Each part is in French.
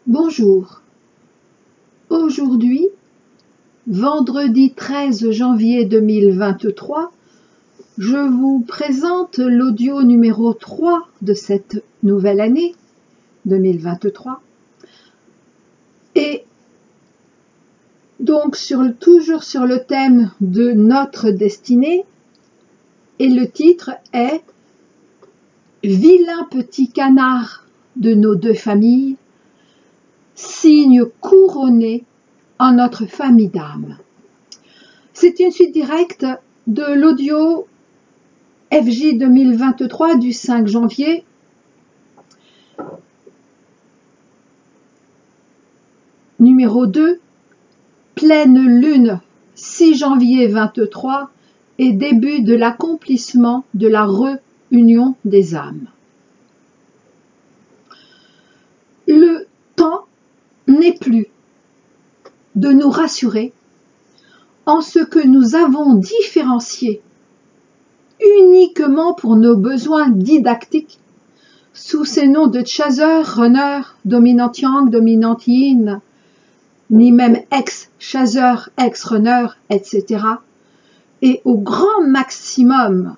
Bonjour. Aujourd'hui, vendredi 13 janvier 2023, je vous présente l'audio numéro 3 de cette nouvelle année 2023. Et donc, toujours sur le thème de notre destinée, et le titre est « Vilain petit canard de nos deux familles, signe couronné en notre famille d'âme ». C'est une suite directe de l'audio FJ 2023 du 5 janvier. Numéro 2, pleine lune 6 janvier 23 et début de l'accomplissement de la réunion des âmes. Le temps n'est plus de nous rassurer en ce que nous avons différencié uniquement pour nos besoins didactiques sous ces noms de chaser, runner, dominant yang, dominant yin, ni même ex-chaser, ex-runner, etc. Et au grand maximum,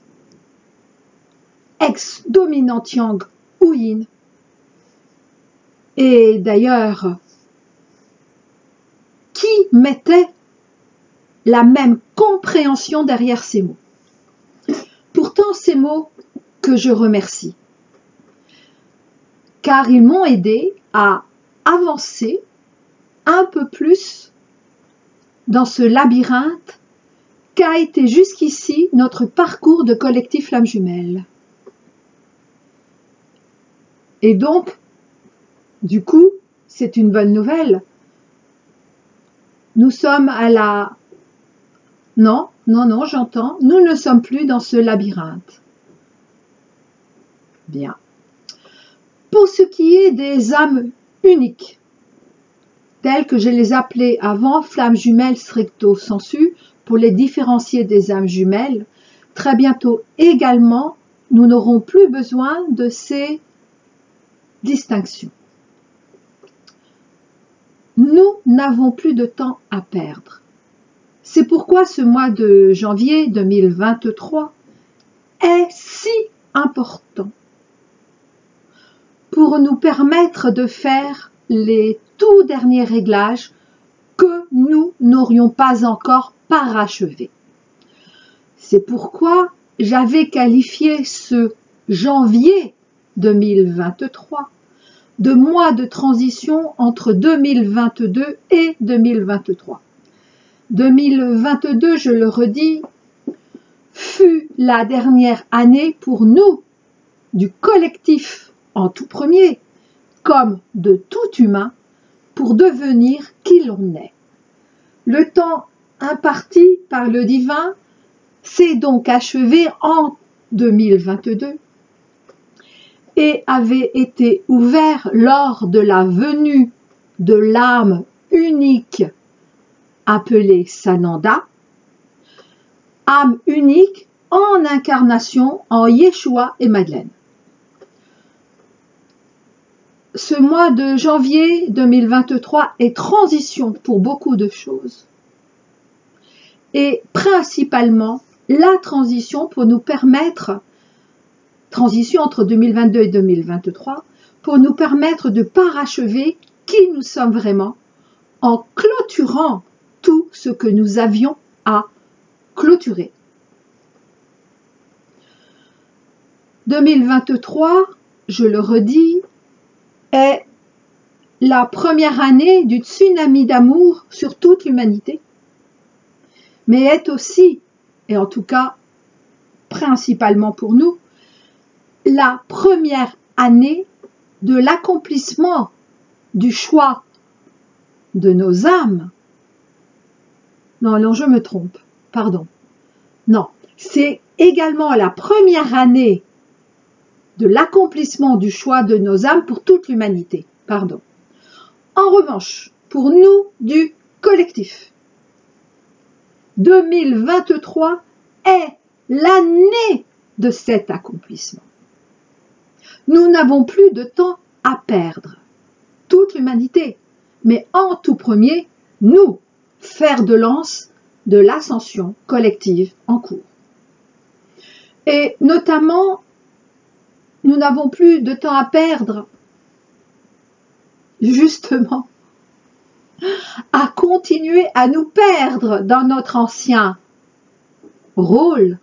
ex-dominant yang ou yin. Et d'ailleurs, qui mettait la même compréhension derrière ces mots? Pourtant, ces mots que je remercie, car ils m'ont aidé à avancer un peu plus dans ce labyrinthe qu'a été jusqu'ici notre parcours de collectif Flamme Jumelle. Et donc, du coup, c'est une bonne nouvelle. Nous sommes à la... Non, j'entends. Nous ne sommes plus dans ce labyrinthe. Bien. Pour ce qui est des âmes uniques, telles que je les appelais avant, flammes jumelles stricto sensu, pour les différencier des âmes jumelles, très bientôt également, nous n'aurons plus besoin de ces distinctions. Nous n'avons plus de temps à perdre. C'est pourquoi ce mois de janvier 2023 est si important pour nous permettre de faire les tout derniers réglages que nous n'aurions pas encore parachevés. C'est pourquoi j'avais qualifié ce janvier 2023 de mois de transition entre 2022 et 2023. 2022, je le redis, fut la dernière année pour nous, du collectif en tout premier, comme de tout humain, pour devenir qui l'on est. Le temps imparti par le divin s'est donc achevé en 2022 et avait été ouvert lors de la venue de l'âme unique appelée Sananda, âme unique en incarnation en Yeshua et Madeleine. Ce mois de janvier 2023 est transition pour beaucoup de choses. Et principalement, la transition pour nous permettre, transition entre 2022 et 2023, pour nous permettre de parachever qui nous sommes vraiment en clôturant tout ce que nous avions à clôturer. 2023, je le redis, est la première année du tsunami d'amour sur toute l'humanité, mais est aussi, et en tout cas principalement pour nous, la première année de l'accomplissement du choix de nos âmes. Non, je me trompe, pardon. Non, c'est également la première année de l'accomplissement du choix de nos âmes pour toute l'humanité. Pardon. En revanche, pour nous du collectif, 2023 est l'année de cet accomplissement. Nous n'avons plus de temps à perdre. toute l'humanité, mais en tout premier, nous, fer de lance de l'ascension collective en cours. Et notamment, nous n'avons plus de temps à perdre, justement, à continuer à nous perdre dans notre ancien rôle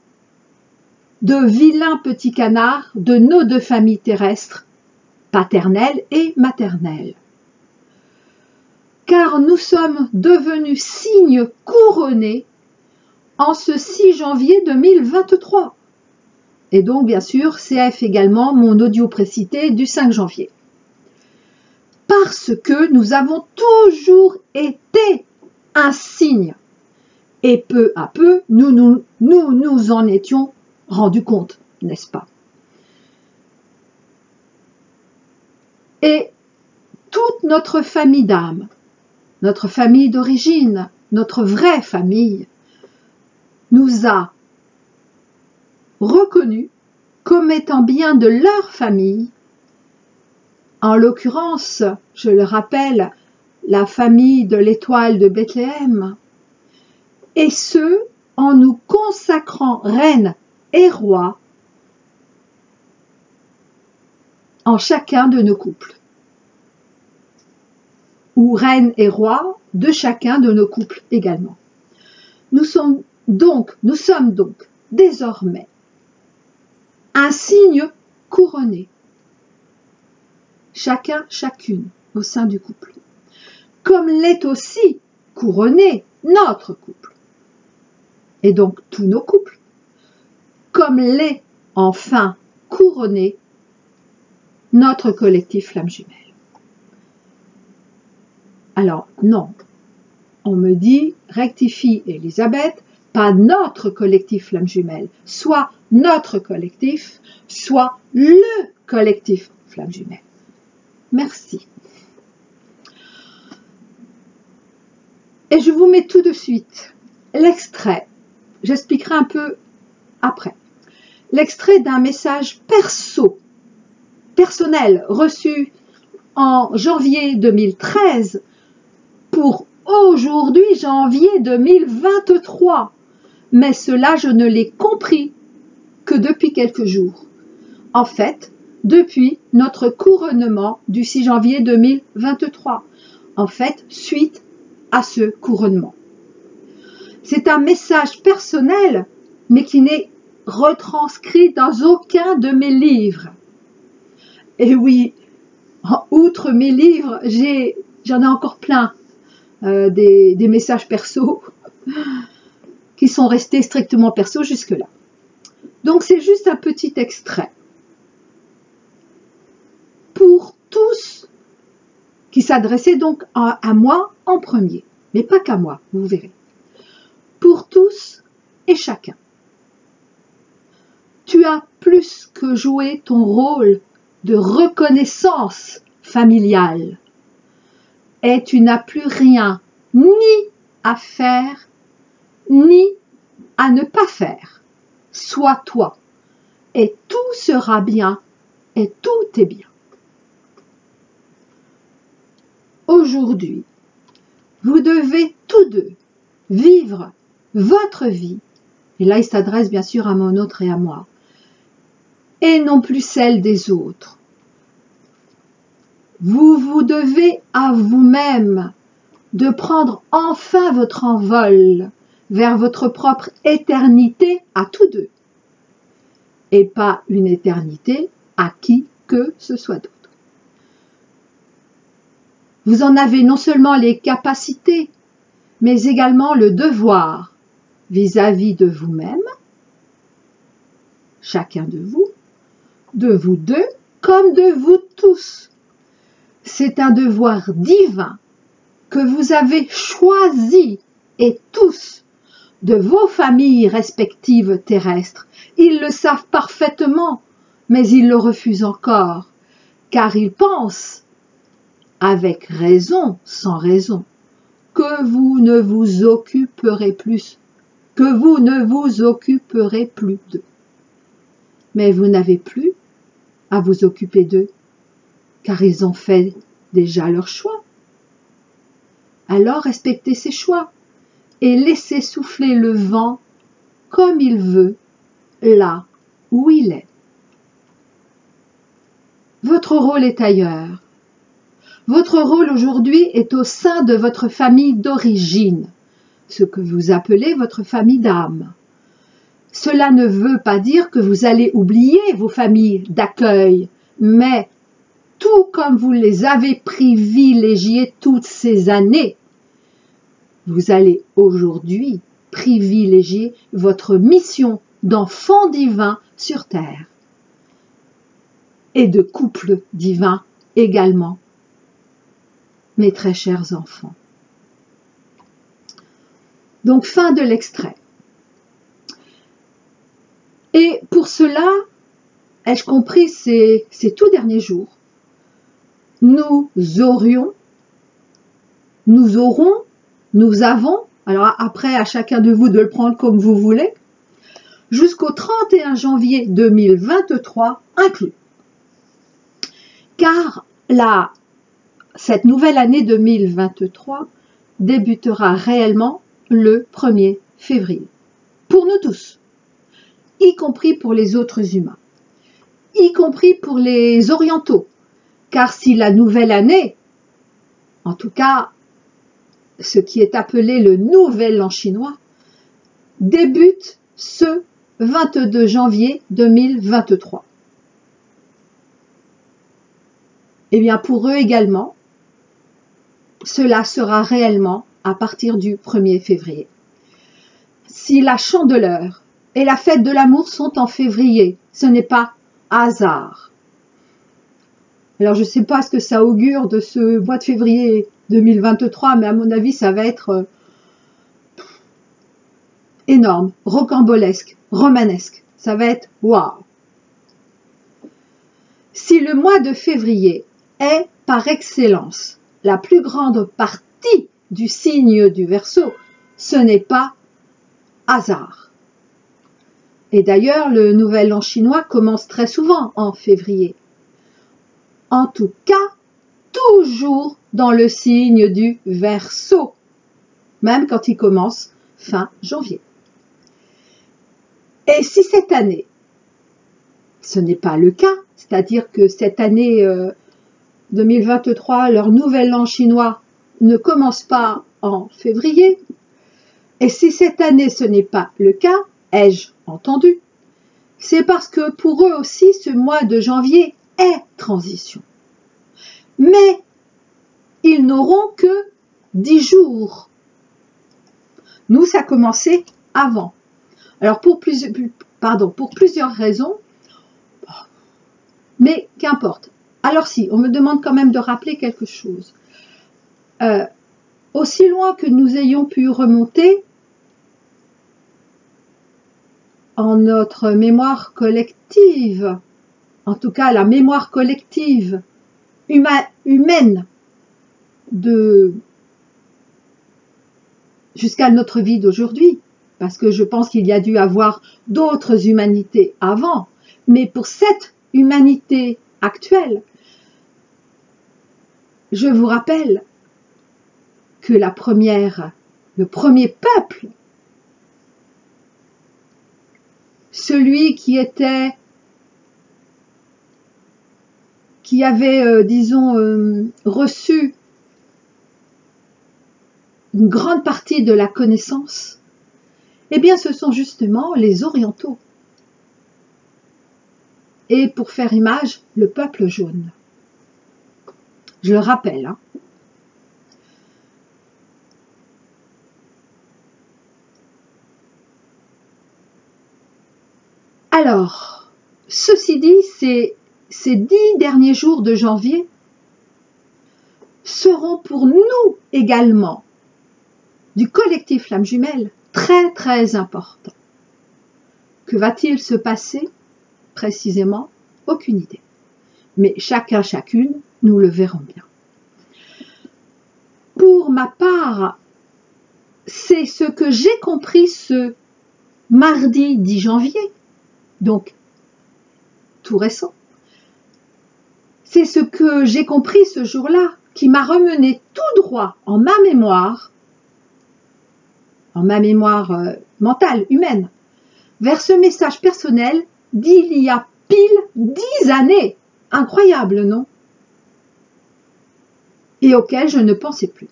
de vilains petits canards de nos deux familles terrestres, paternelle et maternelle. Car nous sommes devenus signes couronnés en ce 6 janvier 2023. Et donc, bien sûr, CF également mon audio précité du 5 janvier. Parce que nous avons toujours été un signe. Et peu à peu, nous en étions rendus compte, n'est-ce pas? Et toute notre famille d'âme, notre famille d'origine, notre vraie famille, nous a reconnus comme étant bien de leur famille, en l'occurrence, je le rappelle, la famille de l'étoile de Bethléem, et ce, en nous consacrant reine et roi en chacun de nos couples, ou reine et roi de chacun de nos couples également. Nous sommes donc désormais un signe couronné, chacun, chacune au sein du couple, comme l'est aussi couronné notre couple, et donc tous nos couples, comme l'est enfin couronné notre collectif flamme jumelle. Alors non, on me dit, rectifie Elisabeth, pas notre collectif flamme jumelle, soit notre collectif, soit le collectif flamme jumelle. Merci. Et je vous mets tout de suite l'extrait, j'expliquerai un peu après, l'extrait d'un message personnel reçu en janvier 2013 pour aujourd'hui, janvier 2023. Mais cela, je ne l'ai compris que depuis quelques jours. En fait, depuis notre couronnement du 6 janvier 2023. En fait, suite à ce couronnement. C'est un message personnel, mais qui n'est retranscrit dans aucun de mes livres. Et oui, outre mes livres, j'en ai encore plein, des messages perso qui sont restés strictement perso jusque-là. Donc c'est juste un petit extrait pour tous, qui s'adressait donc à moi en premier, mais pas qu'à moi, vous verrez. Pour tous et chacun. Tu as plus que joué ton rôle de reconnaissance familiale et tu n'as plus rien ni à faire ni à ne pas faire. Sois toi et tout sera bien et tout est bien. Aujourd'hui, vous devez tous deux vivre votre vie, et là il s'adresse bien sûr à mon autre et à moi, et non plus celle des autres. Vous devez à vous-même de prendre enfin votre envol vers votre propre éternité à tous deux, et pas une éternité à qui que ce soit d'autre. Vous en avez non seulement les capacités, mais également le devoir vis-à-vis de vous-même, chacun de vous deux, comme de vous tous. C'est un devoir divin que vous avez choisi, et tous, de vos familles respectives terrestres. Ils le savent parfaitement, mais ils le refusent encore, car ils pensent, avec raison, sans raison, que vous ne vous occuperez plus, d'eux. Mais vous n'avez plus à vous occuper d'eux, car ils ont fait déjà leur choix. Alors respectez ces choix et laissez souffler le vent comme il veut, là où il est. Votre rôle est ailleurs. Votre rôle aujourd'hui est au sein de votre famille d'origine, ce que vous appelez votre famille d'âme. Cela ne veut pas dire que vous allez oublier vos familles d'accueil, mais tout comme vous les avez privilégiées toutes ces années, vous allez aujourd'hui privilégier votre mission d'enfant divin sur terre et de couple divin également, mes très chers enfants. Donc, fin de l'extrait. Et pour cela, ai-je compris ces tout derniers jours, nous aurons, nous avons, alors après à chacun de vous de le prendre comme vous voulez, jusqu'au 31 janvier 2023 inclus. Car cette nouvelle année 2023 débutera réellement le 1er février. Pour nous tous, y compris pour les autres humains, y compris pour les orientaux. Car si la nouvelle année, en tout cas ce qui est appelé le nouvel an chinois, débute ce 22 janvier 2023. Eh bien pour eux également, cela sera réellement à partir du 1er février. Si la Chandeleur et la fête de l'amour sont en février, ce n'est pas hasard. Alors je ne sais pas ce que ça augure de ce mois de février 2023, mais à mon avis ça va être énorme, rocambolesque, romanesque. Ça va être waouh. Si le mois de février est par excellence la plus grande partie du signe du Verseau, ce n'est pas hasard. Et d'ailleurs, le nouvel an chinois commence très souvent en février. En tout cas, toujours dans le signe du Verseau, même quand il commence fin janvier. Et si cette année, ce n'est pas le cas, c'est-à-dire que cette année 2023, leur nouvel an chinois ne commence pas en février, et si cette année ce n'est pas le cas, ai-je entendu, c'est parce que pour eux aussi ce mois de janvier est transition. Mais ils n'auront que 10 jours. Nous, ça a commencé avant. Alors pour plusieurs raisons, mais qu'importe. Alors si, on me demande quand même de rappeler quelque chose. Aussi loin que nous ayons pu remonter en notre mémoire collective, en tout cas la mémoire collective humaine jusqu'à notre vie d'aujourd'hui, parce que je pense qu'il y a dû avoir d'autres humanités avant, mais pour cette humanité actuelle, je vous rappelle que le premier peuple, celui qui avait, reçu une grande partie de la connaissance, eh bien, ce sont justement les orientaux. Et pour faire image, le peuple jaune. Je le rappelle, hein. Alors, ceci dit, ces 10 derniers jours de janvier seront pour nous également, du collectif Flamme Jumelle, très très importants. Que va-t-il se passer précisément? Aucune idée. Mais chacun, chacune, nous le verrons bien. Pour ma part, c'est ce que j'ai compris ce mardi 10 janvier, donc tout récent. C'est ce que j'ai compris ce jour-là qui m'a remené tout droit en ma mémoire mentale, humaine, vers ce message personnel d'il y a pile 10 années. Incroyable, non? Et auquel je ne pensais plus.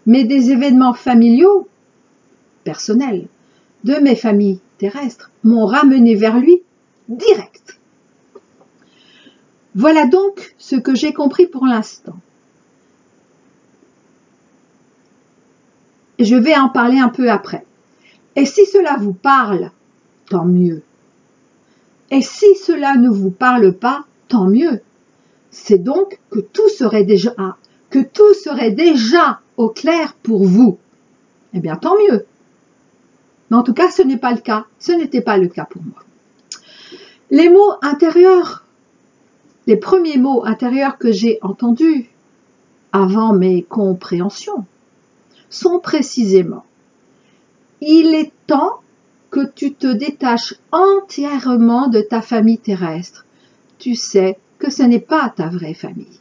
Mais des événements familiaux, personnels, de mes familles terrestres, m'ont ramené vers lui direct. Voilà donc ce que j'ai compris pour l'instant. Je vais en parler un peu après. Et si cela vous parle, tant mieux. Et si cela ne vous parle pas, tant mieux. C'est donc que tout serait déjà au clair pour vous. Eh bien, tant mieux. Mais en tout cas, ce n'est pas le cas. Ce n'était pas le cas pour moi. Les mots intérieurs, les premiers mots intérieurs que j'ai entendus avant mes compréhensions, sont précisément: il est temps que tu te détaches entièrement de ta famille terrestre. Tu sais que ce n'est pas ta vraie famille.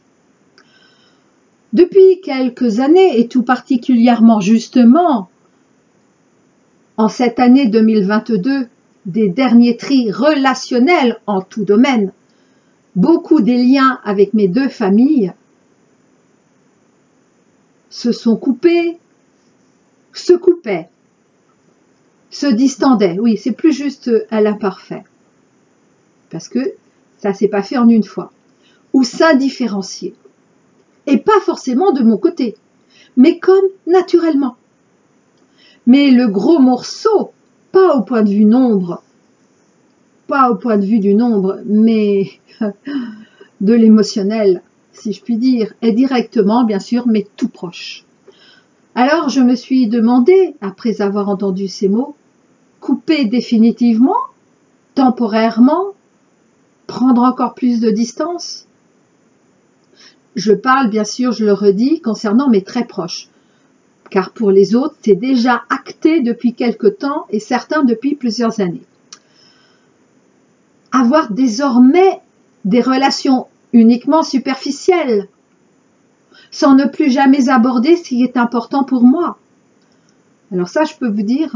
Depuis quelques années, et tout particulièrement justement en cette année 2022, des derniers tris relationnels en tout domaine, beaucoup des liens avec mes deux familles se sont coupés, se coupaient, se distendaient. Oui, c'est plus juste à l'imparfait. Parce que ça s'est pas fait en une fois. Ou s'indifférencier. Et pas forcément de mon côté, mais comme naturellement. Mais le gros morceau, pas au point de vue nombre, mais de l'émotionnel, si je puis dire, est directement, bien sûr, mais tout proche. Alors je me suis demandé, après avoir entendu ces mots, couper définitivement, temporairement, prendre encore plus de distance. Je parle, bien sûr, je le redis, concernant mes très proches, car pour les autres, c'est déjà acté depuis quelque temps et certains depuis plusieurs années. Avoir désormais des relations uniquement superficielles, sans ne plus jamais aborder ce qui est important pour moi. Alors ça, je peux vous dire,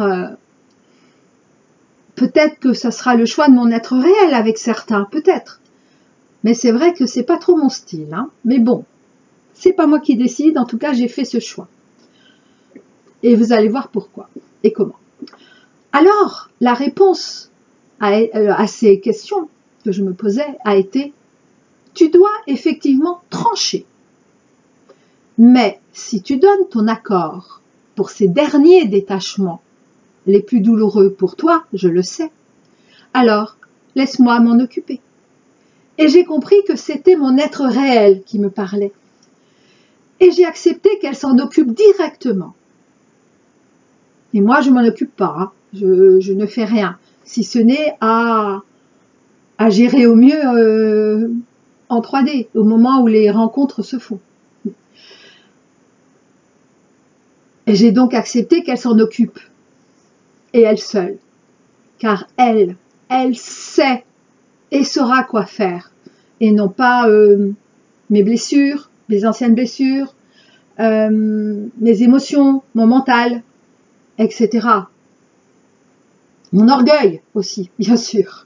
peut-être que ça sera le choix de mon être réel avec certains, peut-être. Mais c'est vrai que c'est pas trop mon style, hein. Mais bon, c'est pas moi qui décide, en tout cas j'ai fait ce choix. Et vous allez voir pourquoi et comment. Alors, la réponse à ces questions que je me posais a été: tu dois effectivement trancher. Mais si tu donnes ton accord pour ces derniers détachements, les plus douloureux pour toi, je le sais, alors laisse-moi m'en occuper. Et j'ai compris que c'était mon être réel qui me parlait. Et j'ai accepté qu'elle s'en occupe directement. Et moi, je m'en occupe pas, hein. Je ne fais rien, si ce n'est à gérer au mieux en 3D, au moment où les rencontres se font. Et j'ai donc accepté qu'elle s'en occupe, et elle seule, car elle sait et saura quoi faire, et non pas mes blessures, mes anciennes blessures, mes émotions, mon mental, etc. Mon orgueil aussi, bien sûr.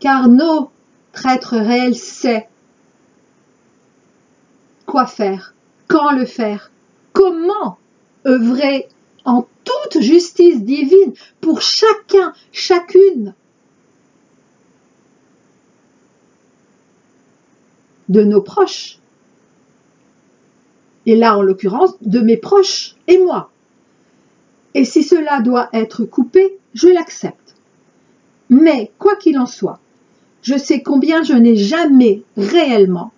Car notre être réel sait quoi faire, quand le faire, comment œuvrer en toute justice divine pour chacun, chacune de nos proches. Et là, en l'occurrence, de mes proches et moi. Et si cela doit être coupé, je l'accepte. Mais, quoi qu'il en soit, je sais combien je n'ai jamais réellement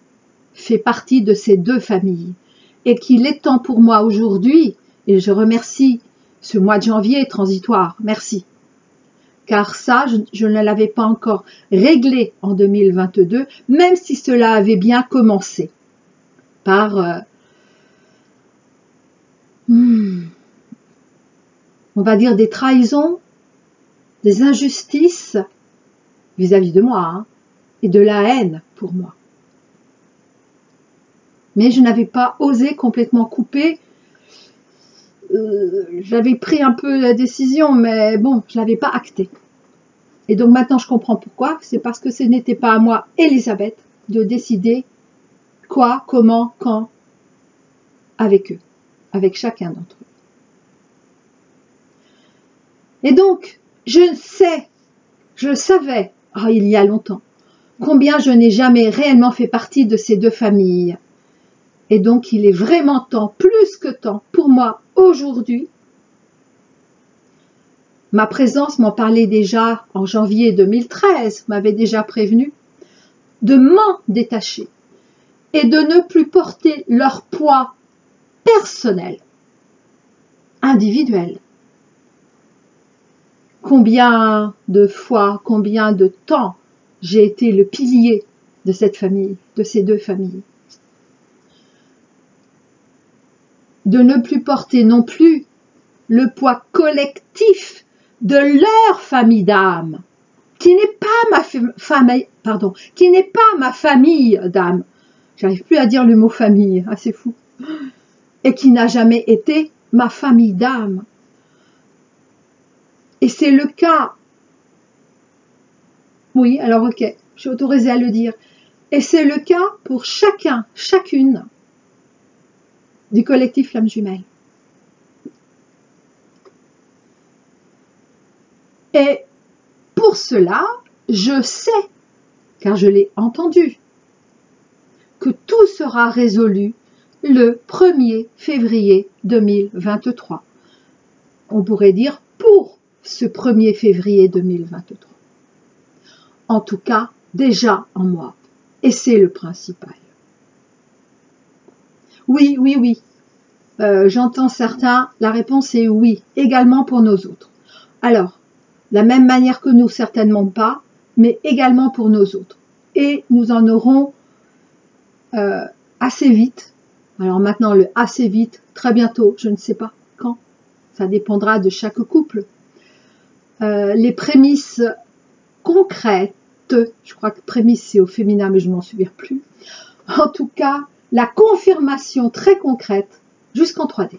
fait partie de ces deux familles et qu'il est temps pour moi aujourd'hui, et je remercie ce mois de janvier transitoire, merci. Car ça, je ne l'avais pas encore réglé en 2022, même si cela avait bien commencé par, on va dire, des trahisons, des injustices vis-à-vis de moi, hein, et de la haine pour moi. Mais je n'avais pas osé complètement couper. J'avais pris un peu la décision, mais bon, je ne l'avais pas actée. Et donc maintenant je comprends pourquoi. C'est parce que ce n'était pas à moi, Elisabeth, de décider quoi, comment, quand, avec eux, avec chacun d'entre eux. Et donc, je savais, il y a longtemps, combien je n'ai jamais réellement fait partie de ces deux familles. Et donc, il est vraiment temps, plus que temps, pour moi, aujourd'hui. Ma présence m'en parlait déjà en janvier 2013, m'avait déjà prévenu, de m'en détacher et de ne plus porter leur poids personnel, individuel. Combien de fois, combien de temps j'ai été le pilier de cette famille, de ces deux familles. De ne plus porter non plus le poids collectif de leur famille d'âme, qui n'est pas ma famille d'âme. J'arrive plus à dire le mot famille, c'est fou. Et qui n'a jamais été ma famille d'âme. Et c'est le cas. Oui, alors ok, je suis autorisée à le dire. Et c'est le cas pour chacun, chacune du collectif Flammes Jumelles. Et pour cela, je sais, car je l'ai entendu, que tout sera résolu le 1er février 2023. On pourrait dire pour ce 1er février 2023. En tout cas, déjà en moi. Et c'est le principal. Oui, oui, oui. J'entends certains, la réponse est oui, également pour nos autres. Alors, la même manière que nous, certainement pas, mais également pour nos autres. Et nous en aurons assez vite. Alors maintenant, le assez vite, très bientôt, je ne sais pas quand. Ça dépendra de chaque couple. Les prémices concrètes, je crois que prémices c'est au féminin, mais je ne m'en souviens plus. En tout cas, la confirmation très concrète jusqu'en 3D.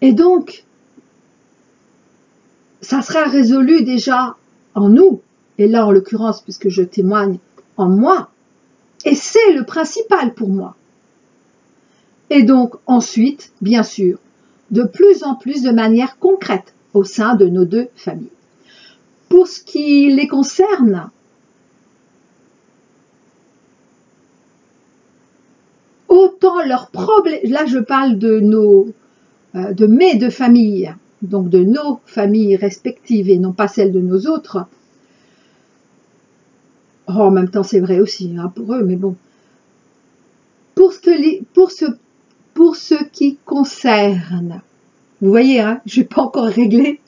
Et donc, ça sera résolu déjà en nous, et là en l'occurrence, puisque je témoigne en moi, et c'est le principal pour moi. Et donc ensuite, bien sûr, de plus en plus de manière concrète au sein de nos deux familles. Pour ce qui les concerne, autant leurs problèmes, là je parle de mes deux familles, donc de nos familles respectives et non pas celles de nos autres. En même temps c'est vrai aussi pour eux, mais bon. Pour ce qui concerne, vous voyez, je n'ai pas encore réglé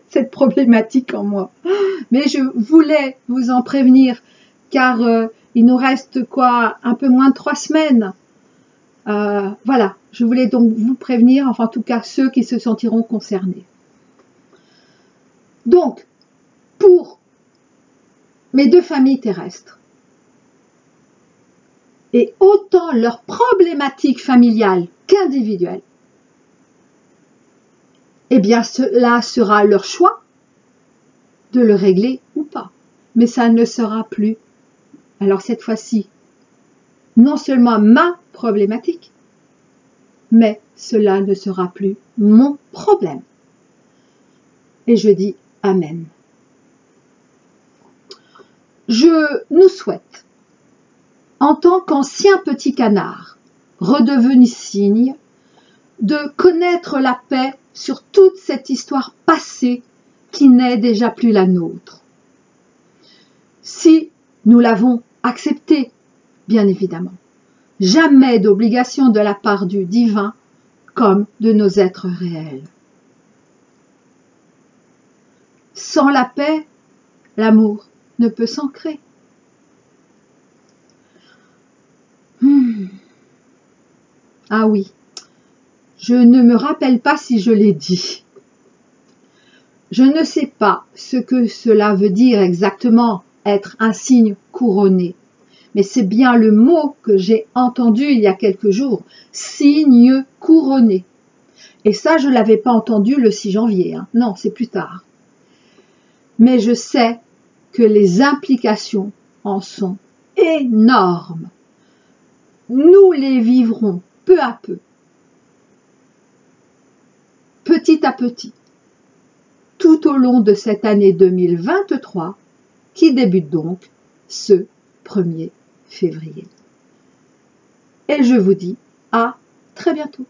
cette problématique en moi, mais je voulais vous en prévenir car il nous reste un peu moins de 3 semaines. Voilà, je voulais donc vous prévenir, enfin en tout cas ceux qui se sentiront concernés. Donc, pour mes deux familles terrestres, et autant leurs problématiques familiales qu'individuelles, eh bien cela sera leur choix de le régler ou pas. Mais ça ne sera plus, alors cette fois-ci, non seulement ma problématique, mais cela ne sera plus mon problème. Et je dis Amen. Je nous souhaite, en tant qu'ancien petit canard, redevenu cygne, de connaître la paix sur toute cette histoire passée qui n'est déjà plus la nôtre. Si nous l'avons acceptée, bien évidemment, jamais d'obligation de la part du divin comme de nos êtres réels. Sans la paix, l'amour ne peut s'ancrer. Ah oui, je ne me rappelle pas si je l'ai dit. Je ne sais pas ce que cela veut dire exactement, être un signe couronné, mais c'est bien le mot que j'ai entendu il y a quelques jours, signe couronné. Et ça, je ne l'avais pas entendu le 6 janvier, hein. Non, c'est plus tard. Mais je sais que les implications en sont énormes. Nous les vivrons peu à peu, petit à petit, tout au long de cette année 2023, qui débute donc ce 1er février. Et je vous dis à très bientôt.